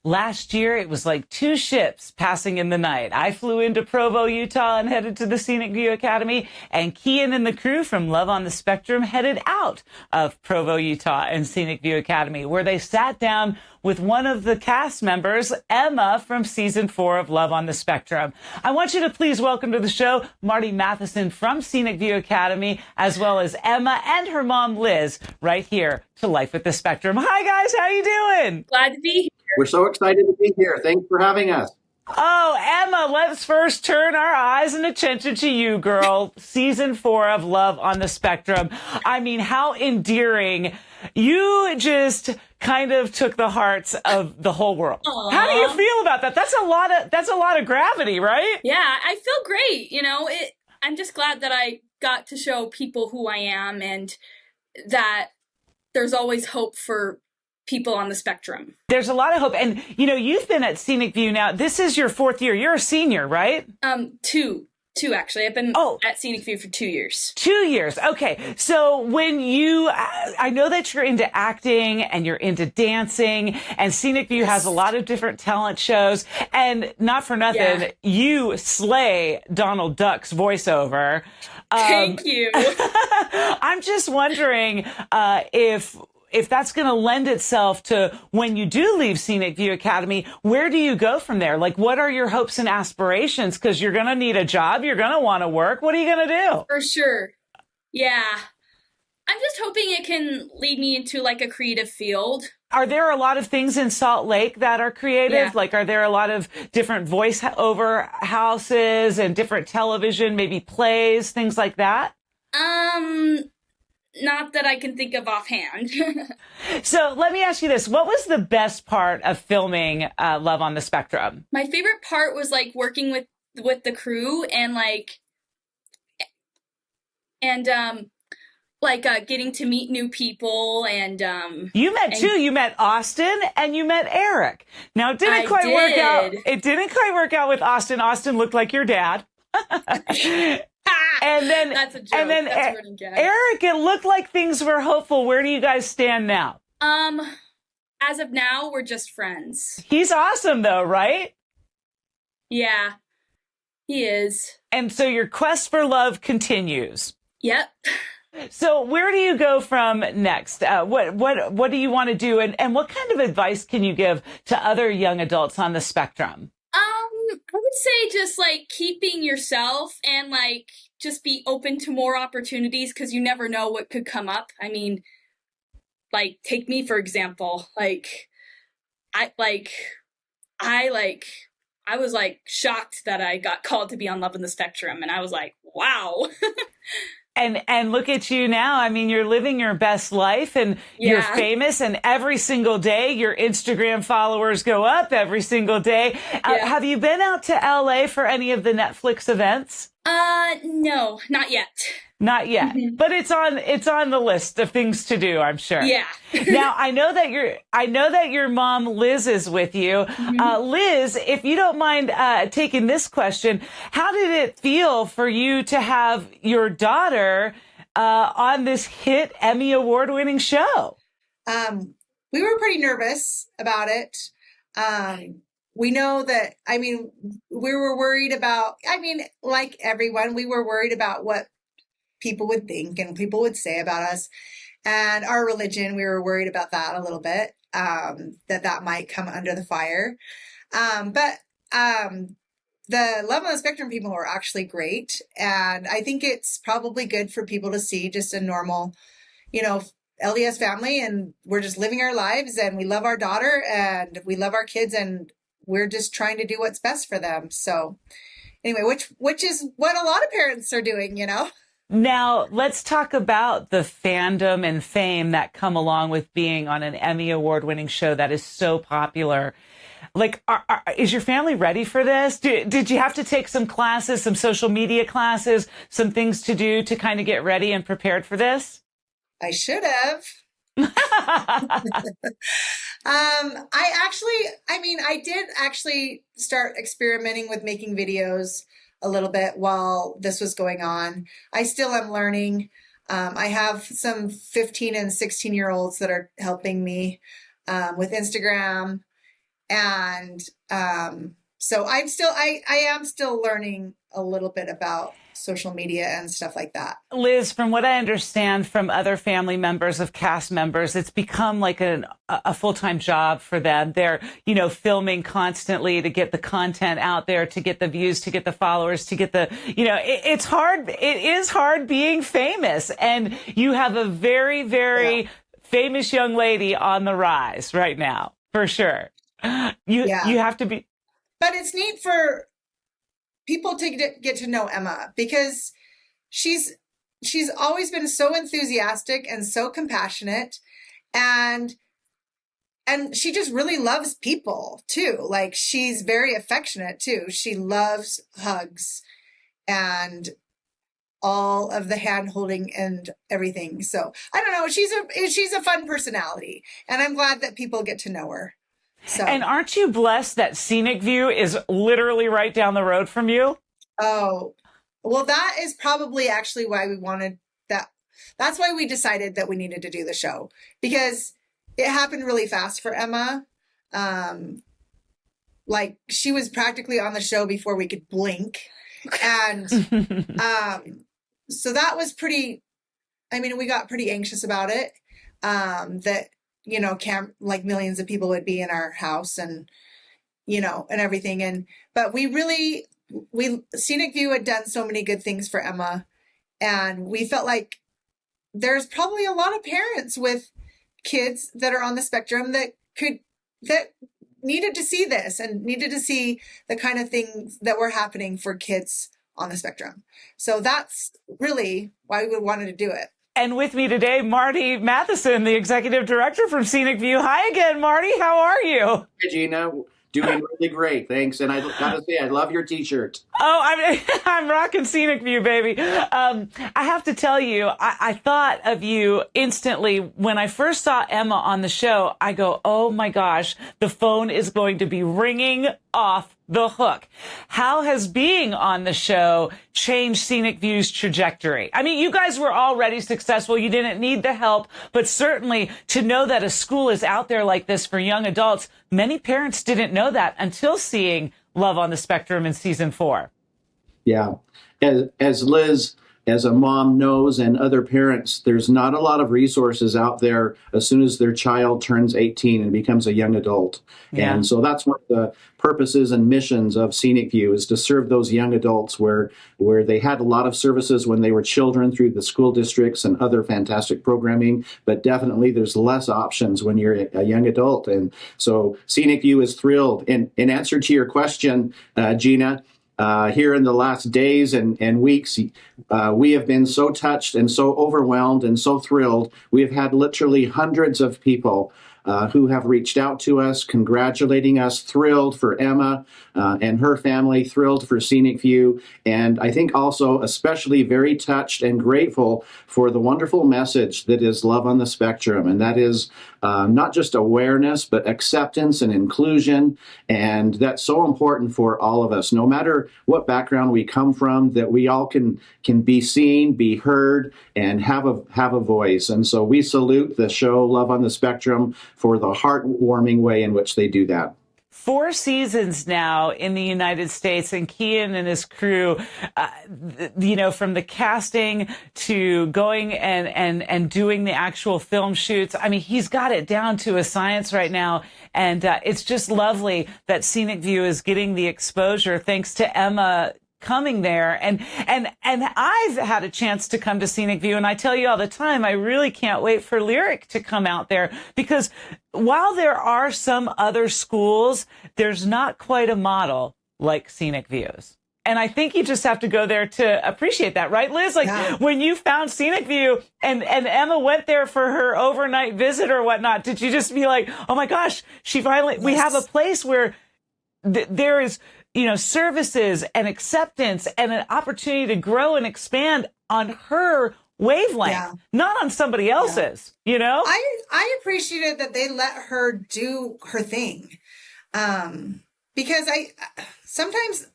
last year, it was like two ships passing in the night. I flew into Provo, Utah and headed to the Scenic View Academy, and Kian and the crew from Love on the Spectrum headed out of Provo, Utah and Scenic View Academy, where they sat down with one of the cast members, Emma, from season 4 of Love on the Spectrum. I want you to please welcome to the show Marty Matheson from Scenic View Academy, as well as Emma and her mom, Liz, right here to Life with the Spectrum. Hi, guys. How you doing? Glad to be here. We're so excited to be here. Thanks for having us. Oh, Emma, let's first turn our eyes and attention to you, girl. Season 4 of Love on the Spectrum. I mean, how endearing. You just kind of took the hearts of the whole world. Aww. How do you feel about that? That's a lot of gravity, right? Yeah, I feel great. I'm just glad that I got to show people who I am and that there's always hope for people on the spectrum. There's a lot of hope. And, you've been at Scenic View now. This is your 4th year. You're a senior, right? Two, actually. I've been at Scenic View for 2 years. 2 years. Okay. So when I know that you're into acting and you're into dancing, and Scenic View has a lot of different talent shows, and not for nothing, you slay Donald Duck's voiceover. Thank you. I'm just wondering if that's going to lend itself to when you do leave Scenic View Academy, where do you go from there? Like, what are your hopes and aspirations? Because you're going to need a job. You're going to want to work. What are you going to do? For sure. Yeah. I'm just hoping it can lead me into like a creative field. Are there a lot of things in Salt Lake that are creative? Yeah. Like, are there a lot of different voice-over houses and different television, maybe plays, things like that? Not that I can think of offhand. So let me ask you this. What was the best part of filming Love on the Spectrum? My favorite part was like working with the crew and getting to meet new people and you met two. You met Austin and you met Eric. Now it didn't quite work out. It didn't quite work out with Austin. Austin looked like your dad. And then that's a joke. And then Eric, it looked like things were hopeful. Where do you guys stand now? As of now, we're just friends. He's awesome though, right? Yeah, he is. And so your quest for love continues. Yep. So where do you go from next? What do you want to do? And what kind of advice can you give to other young adults on the spectrum? I would say just like keeping yourself and like just be open to more opportunities because you never know what could come up. I mean, like take me for example. I was like shocked that I got called to be on Love on the Spectrum, and I was like, wow. And look at you now. I mean, you're living your best life and you're famous, and every single day your Instagram followers go up every single day. Have you been out to LA for any of the Netflix events? No, not yet. Not yet, but it's on the list of things to do, I'm sure. Yeah. Now, I know that your mom, Liz, is with you. Liz, if you don't mind taking this question, how did it feel for you to have your daughter on this hit Emmy Award-winning show? We were pretty nervous about it. We know that, we were worried about, like everyone, we were worried about what people would think and people would say about us and our religion. We were worried about that a little bit, that might come under the fire. But the Love on the Spectrum people were actually great. And I think it's probably good for people to see just a normal, LDS family, and we're just living our lives and we love our daughter and we love our kids and we're just trying to do what's best for them. So anyway, which is what a lot of parents are doing, Now, let's talk about the fandom and fame that come along with being on an Emmy Award-winning show that is so popular. Like, is your family ready for this? Did you have to take some classes, some social media classes, some things to do to kind of get ready and prepared for this? I should have. I did actually start experimenting with making videos a little bit while this was going on. I still am learning. I have some 15 and 16-year-olds that are helping me with Instagram. And so I am still learning a little bit about social media and stuff like that. Liz, from what I understand from other family members of cast members, it's become like a full-time job for them. They're, filming constantly to get the content out there, to get the views, to get the followers, to get the, it's hard. It is hard being famous. And you have a very, very famous young lady on the rise right now, for sure. You have to be. But it's neat for people to get to know Emma, because she's always been so enthusiastic and so compassionate, and she just really loves people too. Like, she's very affectionate too. She loves hugs and all of the hand holding and everything. So I don't know. She's a fun personality, and I'm glad that people get to know her. So. And aren't you blessed that Scenic View is literally right down the road from you? Oh, well, that is probably actually why we wanted that. That's why we decided that we needed to do the show, because it happened really fast for Emma. Like, she was practically on the show before we could blink. And so that was pretty, we got pretty anxious about it. That, like millions of people would be in our house and, and everything. But Scenic View had done so many good things for Emma. And we felt like there's probably a lot of parents with kids that are on the spectrum that needed to see this and needed to see the kind of things that were happening for kids on the spectrum. So that's really why we wanted to do it. And with me today, Marty Matheson, the executive director from Scenic View. Hi again, Marty. How are you? Hey, Gina. Doing really great. Thanks. And I gotta say, I love your t-shirt. Oh, I'm rocking Scenic View, baby. I have to tell you, I thought of you instantly when I first saw Emma on the show. I go, oh my gosh, the phone is going to be ringing off the hook. How has being on the show changed Scenic View's trajectory? I mean, you guys were already successful. You didn't need the help, but certainly to know that a school is out there like this for young adults, many parents didn't know that until seeing Love on the Spectrum in season 4. Yeah. As Liz, as a mom, knows, and other parents, there's not a lot of resources out there as soon as their child turns 18 and becomes a young adult. Yeah. And so that's one of the purposes and missions of Scenic View, is to serve those young adults where they had a lot of services when they were children through the school districts and other fantastic programming, but definitely there's less options when you're a young adult. And so Scenic View is thrilled. In answer to your question, Gina, here in the last days and weeks, we have been so touched and so overwhelmed and so thrilled. We have had literally hundreds of people who have reached out to us, congratulating us, thrilled for Emma and her family, thrilled for Scenic View, and I think also especially very touched and grateful for the wonderful message that is Love on the Spectrum, and that is not just awareness, but acceptance and inclusion, and that's so important for all of us, no matter what background we come from, that we all can be seen, be heard, and have a voice. And so we salute the show Love on the Spectrum for the heartwarming way in which they do that. 4 seasons now in the United States, and Kian and his crew, from the casting to going and doing the actual film shoots. I mean, he's got it down to a science right now. And it's just lovely that Scenic View is getting the exposure thanks to Emma coming there. And I've had a chance to come to Scenic View, and I tell you all the time, I really can't wait for Lyric to come out there, because while there are some other schools, there's not quite a model like Scenic View's. And I think you just have to go there to appreciate that, right, Liz? Like, yeah. When you found Scenic View and Emma went there for her overnight visit or whatnot, did you just be like, oh my gosh, we have a place where there is, services and acceptance and an opportunity to grow and expand on her wavelength, not on somebody else's, I appreciated that they let her do her thing. Because sometimes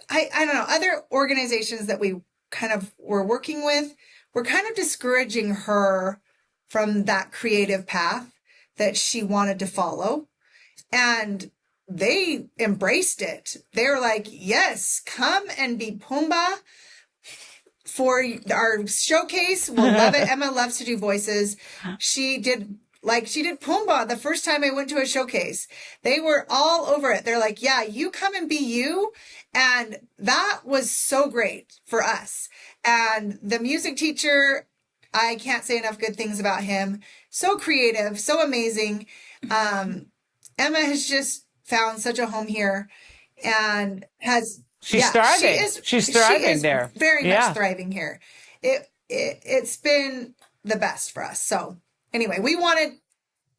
I don't know, other organizations that we kind of were working with were kind of discouraging her from that creative path that she wanted to follow. And they embraced it. They were like, yes, come and be Pumbaa for our showcase. We'll love it. Emma loves to do voices. She did Pumbaa the first time I went to a showcase. They were all over it. They're like, yeah, you come and be you. And that was so great for us. And the music teacher, I can't say enough good things about him. So creative, so amazing. Emma has just found such a home here and she's thriving. She's thriving there. Very much thriving here. It's been the best for us. So anyway, we wanted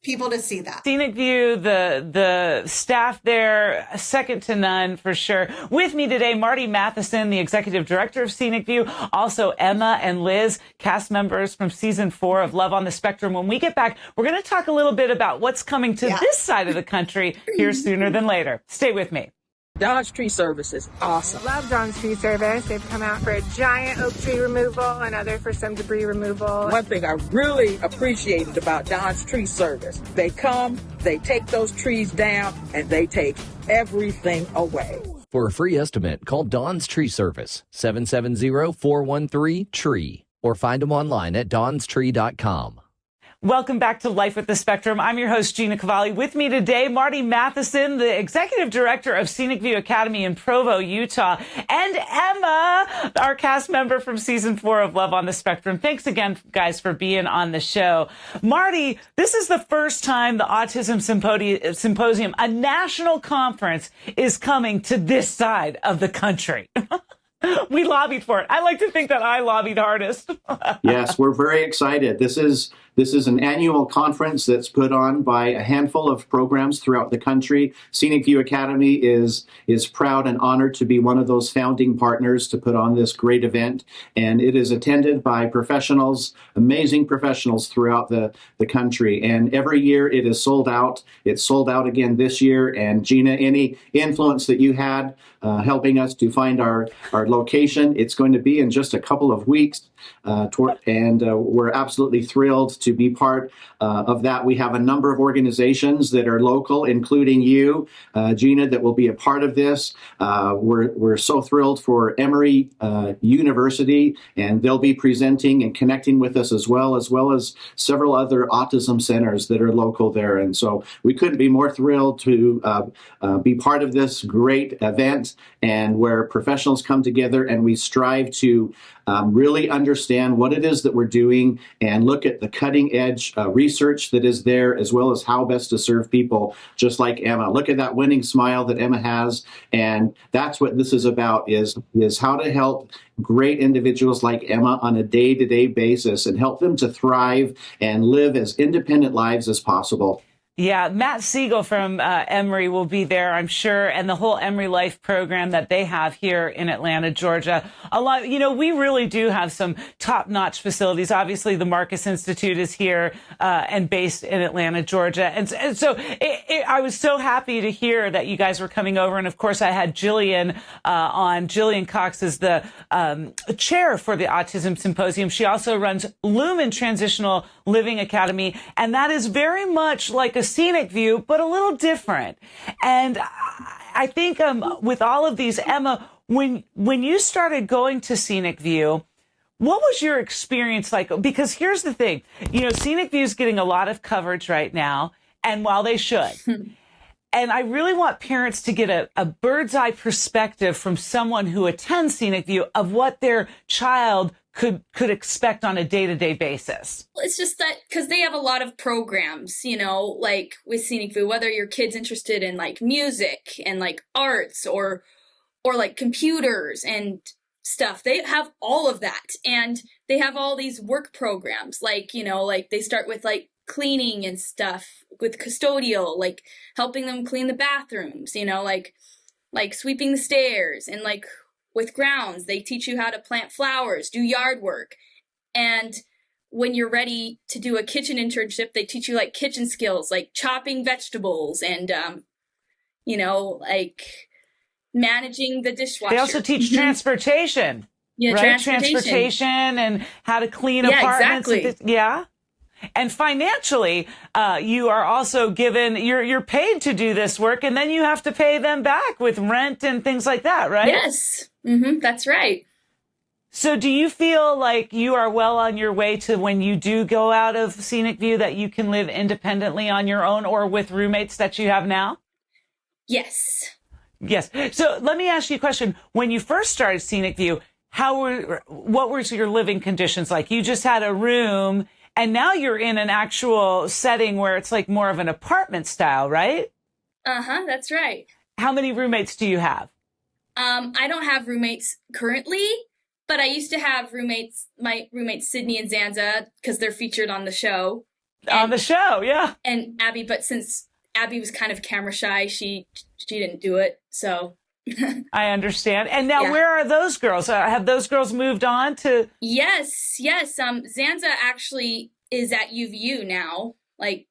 people to see that. Scenic View, the staff there, second to none for sure. With me today, Marty Matheson, the executive director of Scenic View. Also Emma and Liz, cast members from season 4 of Love on the Spectrum. When we get back, we're going to talk a little bit about what's coming to this side of the country here sooner than later. Stay with me. Don's Tree Service is awesome. Love Don's Tree Service. They've come out for a giant oak tree removal, another for some debris removal. One thing I really appreciated about Don's Tree Service, they come, they take those trees down, and they take everything away. For a free estimate, call Don's Tree Service, 770-413-TREE, or find them online at donstree.com. Welcome back to Life with the Spectrum. I'm your host, Gina Cavalli. With me today, Marty Matheson, the executive director of Scenic View Academy in Provo, Utah, and Emma, our cast member from season 4 of Love on the Spectrum. Thanks again, guys, for being on the show. Marty, this is the first time the Autism Symposium, a national conference, is coming to this side of the country. We lobbied for it. I like to think that I lobbied hardest. Yes, we're very excited. This is an annual conference that's put on by a handful of programs throughout the country. Scenic View Academy is proud and honored to be one of those founding partners to put on this great event. And it is attended by professionals, amazing professionals throughout the country. And every year it is sold out. It's sold out again this year. And Gina, any influence that you had helping us to find our location, it's going to be in just a couple of weeks. And we're absolutely thrilled to be part of that. We have a number of organizations that are local, including you, Gina, that will be a part of this. We're so thrilled for Emory University, and they'll be presenting and connecting with us as well as several other autism centers that are local there. And so we couldn't be more thrilled to be part of this great event, and where professionals come together and we strive to really understand what it is that we're doing and look at the cutting edge research that is there, as well as how best to serve people just like Emma. Look at that winning smile that Emma has. And that's what this is about, is how to help great individuals like Emma on a day-to-day basis and help them to thrive and live as independent lives as possible. Yeah, Matt Siegel from Emory will be there, I'm sure, and the whole Emory Life program that they have here in Atlanta, Georgia. A lot, we really do have some top-notch facilities. Obviously, the Marcus Institute is here and based in Atlanta, Georgia. And so I was so happy to hear that you guys were coming over. And of course, I had Jillian on. Jillian Cox is the chair for the Autism Symposium. She also runs Lumen Transitional Living Academy, and that is very much like a Scenic View, but a little different. And I think with all of these, Emma, when you started going to Scenic View, what was your experience like? Because here's the thing, Scenic View is getting a lot of coverage right now, and while they should. And I really want parents to get a bird's eye perspective from someone who attends Scenic View of what their child could expect on a day-to-day basis. It's just that because they have a lot of programs, like with Scenic View, whether your kid's interested in like music and like arts or like computers and stuff, they have all of that. And they have all these work programs, like they start with like cleaning and stuff with custodial, like helping them clean the bathrooms, like sweeping the stairs, and like with grounds, they teach you how to plant flowers, do yard work. And when you're ready to do a kitchen internship, they teach you like kitchen skills, like chopping vegetables and, like managing the dishwasher. They also teach transportation. Yeah, right? Transportation And how to clean apartments. Exactly. Yeah. And financially, you are also given, you're paid to do this work, and then you have to pay them back with rent and things like that, right? Yes, that's right. So do you feel like you are well on your way to when you do go out of Scenic View that you can live independently on your own or with roommates that you have now? Yes. Yes. So let me ask you a question. When you first started Scenic View, what were your living conditions like? You just had a room, and now you're in an actual setting where it's like more of an apartment style, right? That's right. How many roommates do you have? I don't have roommates currently, but I used to have my roommates Sydney and Zanza, because they're featured on the show. On the show, yeah. And Abby, but since Abby was kind of camera shy, she didn't do it, so. I understand. And now where are those girls? Have those girls moved on to? Yes. Zanza actually is at UVU now. Like,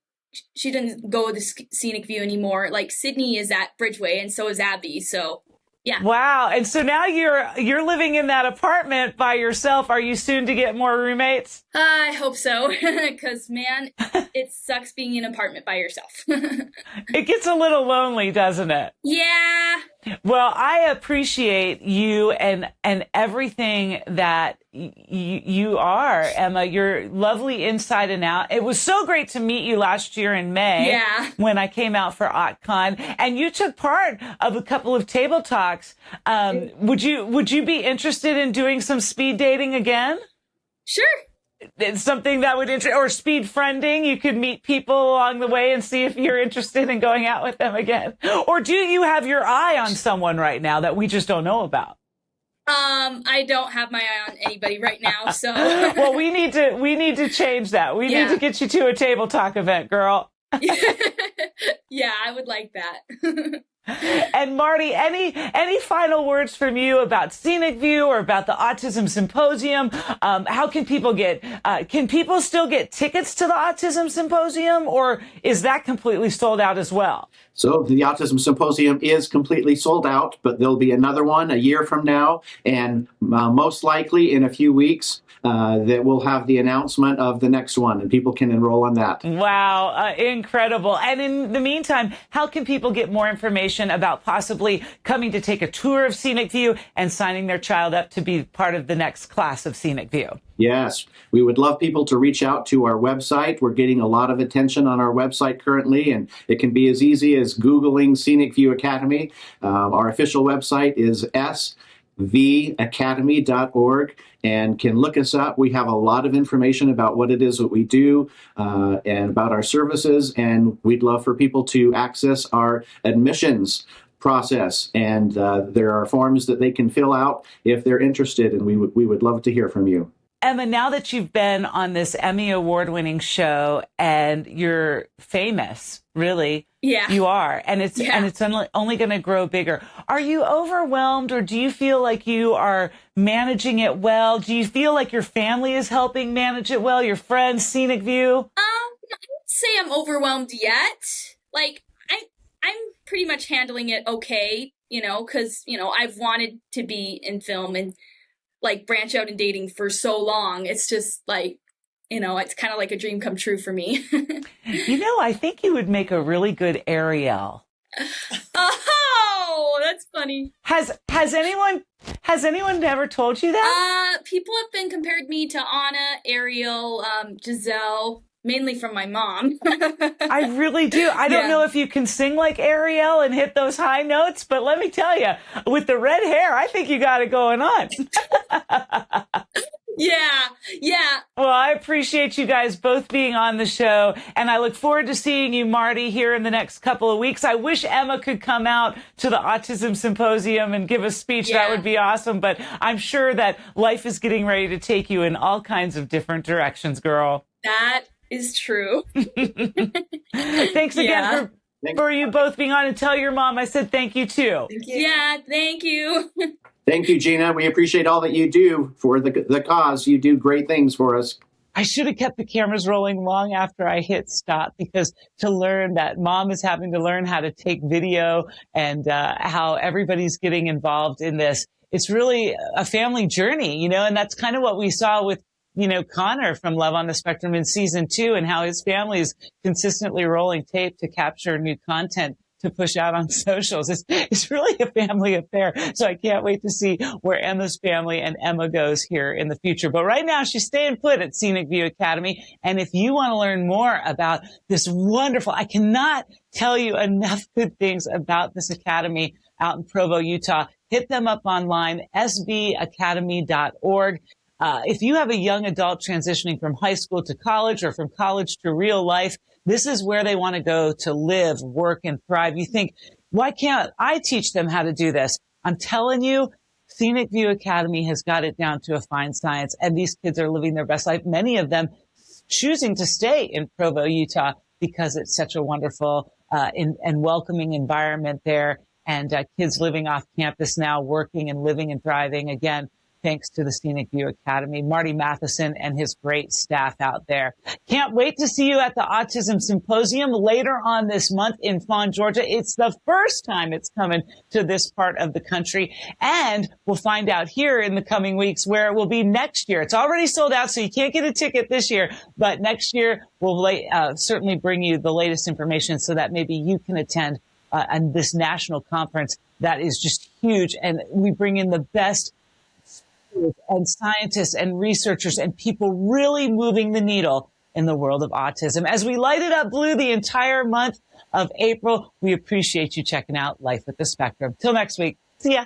she doesn't go to Scenic View anymore. Like, Sydney is at Bridgeway, and so is Abby, so. Yeah. Wow. And so now you're living in that apartment by yourself. Are you soon to get more roommates? I hope so, because, man, it sucks being in an apartment by yourself. It gets a little lonely, doesn't it? Yeah. Well, I appreciate you and everything that you are, Emma. You're lovely inside and out. It was so great to meet you last year in May when I came out for AutCon, and you took part of a couple of table talks. Would you be interested in doing some speed dating again? Sure. It's something that would or speed friending. You could meet people along the way and see if you're interested in going out with them again. Or do you have your eye on someone right now that we just don't know about? I don't have my eye on anybody right now, so. Well, we need to change that. We need to get you to a table talk event, girl. Yeah, I would like that. And Marty, any final words from you about Scenic View or about the Autism Symposium? How can people can people still get tickets to the Autism Symposium, or is that completely sold out as well? So the Autism Symposium is completely sold out, but there'll be another one a year from now, and most likely in a few weeks that we'll have the announcement of the next one, and people can enroll on that. Wow, incredible. And in the meantime, how can people get more information about possibly coming to take a tour of Scenic View and signing their child up to be part of the next class of Scenic View? Yes, we would love people to reach out to our website. We're getting a lot of attention on our website currently, and it can be as easy as Googling Scenic View Academy. Our official website is svacademy.org, and can look us up. We have a lot of information about what it is that we do and about our services, and we'd love for people to access our admissions process, and there are forms that they can fill out if they're interested, and we would love to hear from you. Emma, now that you've been on this Emmy Award-winning show and you're famous, really, you are, and it's only going to grow bigger. Are you overwhelmed, or do you feel like you are managing it well? Do you feel like your family is helping manage it well? Your friends, Scenic View? I wouldn't say I'm overwhelmed yet. Like, I'm pretty much handling it okay, because I've wanted to be in film and like branch out in dating for so long. It's just like, it's kind of like a dream come true for me. I think you would make a really good Ariel. Oh, that's funny. Has anyone ever told you that? People have been compared me to Anna, Ariel, Giselle, mainly from my mom. I really do. I don't know if you can sing like Ariel and hit those high notes, but let me tell you, with the red hair, I think you got it going on. Yeah. Well, I appreciate you guys both being on the show, and I look forward to seeing you, Marty, here in the next couple of weeks. I wish Emma could come out to the Autism Symposium and give a speech. That would be awesome, but I'm sure that life is getting ready to take you in all kinds of different directions, girl. That is true. Thanks again for you both being on, and tell your mom I said thank you too. Thank you. Yeah, thank you. Thank you, Gina. We appreciate all that you do for the cause. You do great things for us. I should have kept the cameras rolling long after I hit stop, because to learn that mom is having to learn how to take video and how everybody's getting involved in this. It's really a family journey, and that's kind of what we saw with Connor from Love on the Spectrum in season 2 and how his family is consistently rolling tape to capture new content to push out on socials. It's really a family affair. So I can't wait to see where Emma's family and Emma goes here in the future. But right now she's staying put at Scenic View Academy. And if you want to learn more about this wonderful, I cannot tell you enough good things about this academy out in Provo, Utah. Hit them up online, sbacademy.org. If you have a young adult transitioning from high school to college or from college to real life, this is where they want to go to live, work, and thrive. You think, why can't I teach them how to do this? I'm telling you, Scenic View Academy has got it down to a fine science, and these kids are living their best life. Many of them choosing to stay in Provo, Utah, because it's such a wonderful and welcoming environment there, and kids living off campus now, working and living and thriving, again, thanks to the Scenic View Academy, Marty Matheson and his great staff out there. Can't wait to see you at the Autism Symposium later on this month in Fawn, Georgia. It's the first time it's coming to this part of the country. And we'll find out here in the coming weeks where it will be next year. It's already sold out, so you can't get a ticket this year. But next year, we'll certainly bring you the latest information so that maybe you can attend this national conference that is just huge. And we bring in the best and scientists and researchers and people really moving the needle in the world of autism. As we light it up blue the entire month of April, we appreciate you checking out Life with the Spectrum. Till next week. See ya.